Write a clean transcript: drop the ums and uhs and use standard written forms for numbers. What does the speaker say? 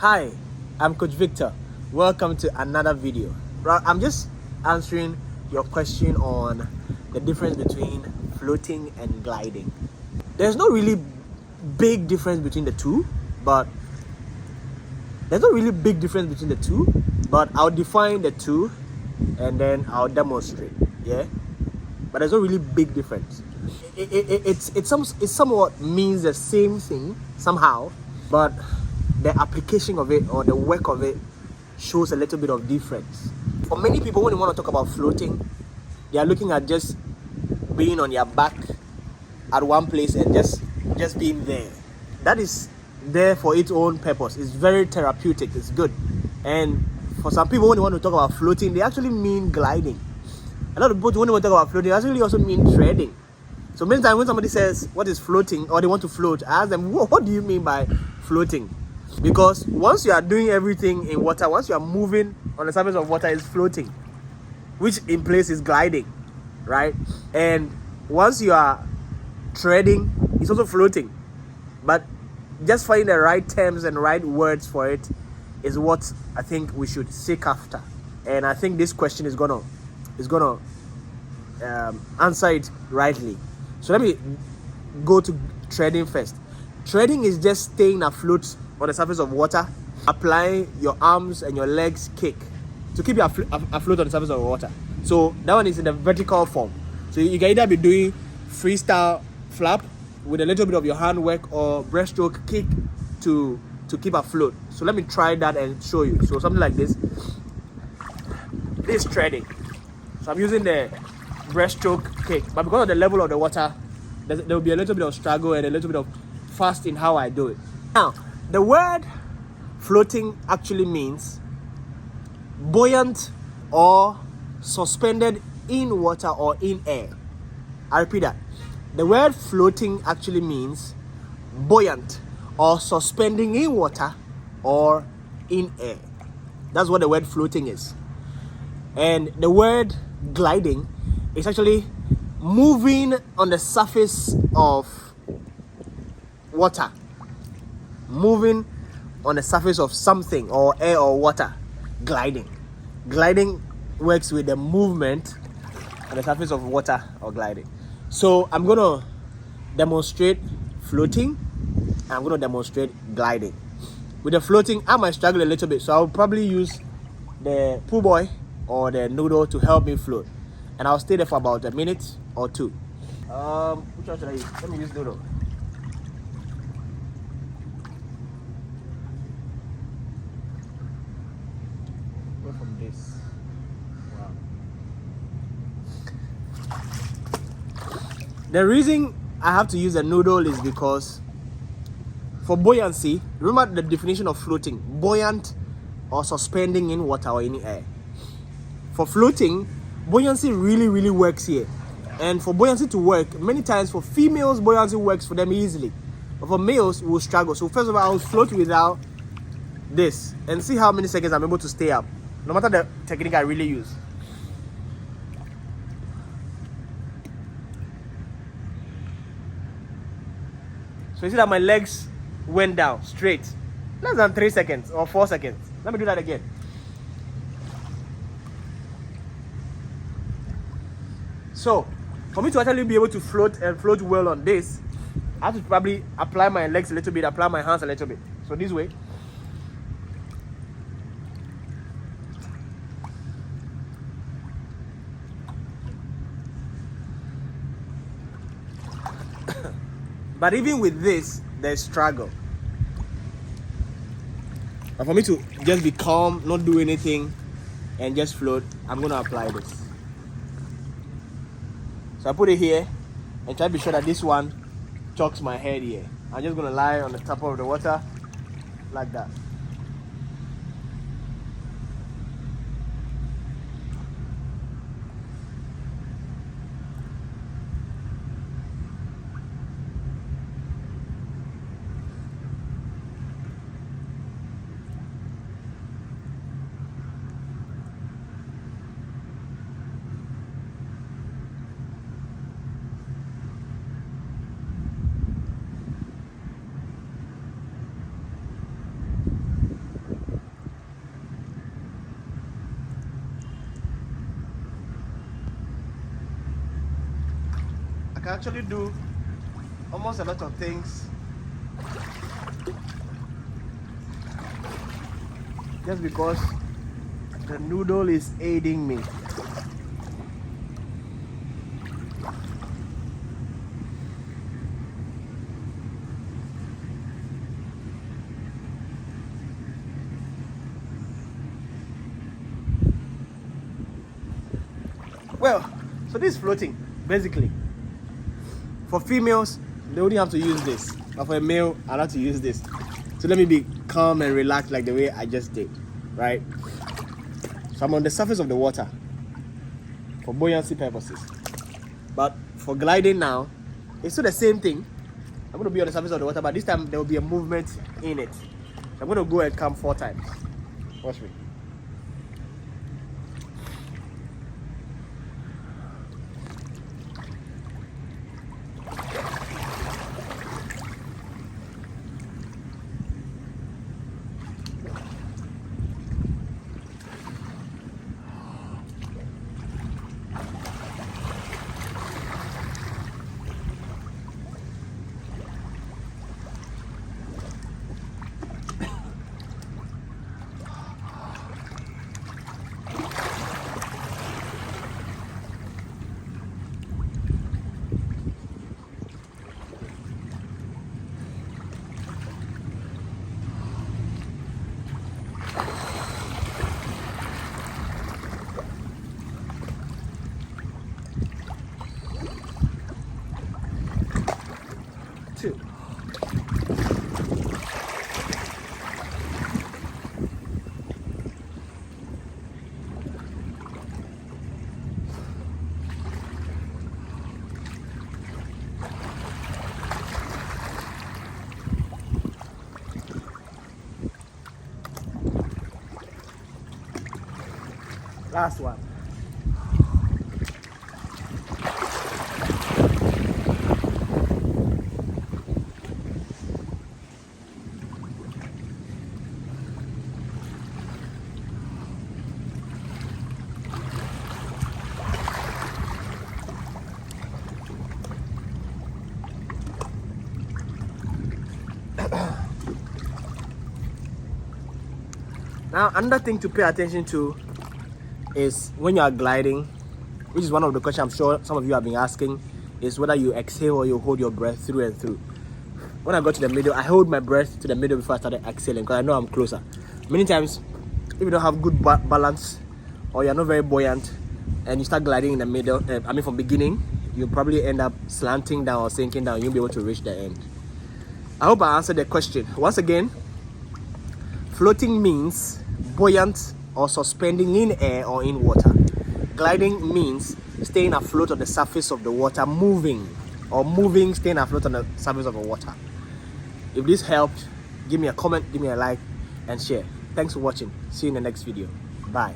Hi, I'm Coach Victor. Welcome to another video. I'm just answering your question on the difference between floating and gliding. There's no really big difference between the two, but I'll define the two and then I'll demonstrate. Yeah, but there's no really big difference. It somewhat means the same thing somehow, but the application of it or the work of it shows a little bit of difference. For many people, when they want to talk about floating, they are looking at just being on your back at one place and just being there. That is there for its own purpose. It's very therapeutic. It's good. And for some people, when they want to talk about floating, they actually mean gliding. A lot of people, when they want to talk about floating, they actually also mean treading. So many times when somebody says what is floating or they want to float, I ask them, what do you mean by floating? Because once you are doing everything in water, once you are moving on the surface of water, is floating, which in place is gliding, right? And once you are treading, it's also floating. But just finding the right terms and right words for it is what I think we should seek after. And I think this question is gonna answer it rightly. So let me go to treading first. Treading is just staying afloat on the surface of water, applying your arms and your legs kick to keep you afloat on the surface of water. So that one is in the vertical form. So you can either be doing freestyle flap with a little bit of your hand work or breaststroke kick to keep afloat. So let me try that and show you. So something like this. This is treading. So I'm using the breaststroke kick, but because of the level of the water, there will be a little bit of struggle and a little bit of fast in how I do it. Now, the word floating actually means buoyant or suspended in water or in air. I repeat that. The word floating actually means buoyant or suspending in water or in air. That's what the word floating is. And the word gliding is actually moving on the surface of water. Moving on the surface of something or air or water. Gliding. Gliding works with the movement on the surface of water or gliding. So I'm going to demonstrate floating and I'm going to demonstrate gliding. With the floating, I might struggle a little bit, so I'll probably use the pool boy or the noodle to help me float. And I'll stay there for about a minute or two. Which one should I use? Let me use noodle. Go from this. Wow. The reason I have to use a noodle is because for buoyancy, remember the definition of floating: buoyant or suspending in water or in air. For floating, buoyancy really works here. And for buoyancy to work, many times for females, buoyancy works for them easily. But for males, we'll struggle. So first of all, I'll float without this and see how many seconds I'm able to stay up, no matter the technique I really use. So you see that my legs went down straight. Less than 3 seconds or 4 seconds. Let me do that again. So, for me to actually be able to float and float well on this, I have to probably apply my legs a little bit, apply my hands a little bit. So this way. But even with this, there's struggle. But for me to just be calm, not do anything, and just float, I'm going to apply this. So I put it here and try to be sure that this one touches my head here. I'm just going to lie on the top of the water like that. can actually do almost a lot of things just because the noodle is aiding me. Well, so this is floating, basically. For females, they only have to use this. But for a male, I have to use this. So let me be calm and relaxed like the way I just did, right? So I'm on the surface of the water for buoyancy purposes. But for gliding now, it's still the same thing. I'm going to be on the surface of the water, but this time there will be a movement in it. So I'm going to go and come 4 times. Watch me. Two. Last one. Now, another thing to pay attention to is when you are gliding, which is one of the questions I'm sure some of you have been asking, is whether you exhale or you hold your breath through and through. When I got to the middle, I hold my breath to the middle before I started exhaling because I know I'm closer. Many times, if you don't have good balance or you're not very buoyant and you start gliding in the middle, from beginning, you'll probably end up slanting down or sinking down. You'll be able to reach the end. I hope I answered the question. Once again, floating means buoyant or suspending in air or in water. Gliding means staying afloat on the surface of the water, moving, staying afloat on the surface of the water. If this helped, give me a comment, give me a like, and share. Thanks for watching. See you in the next video. Bye.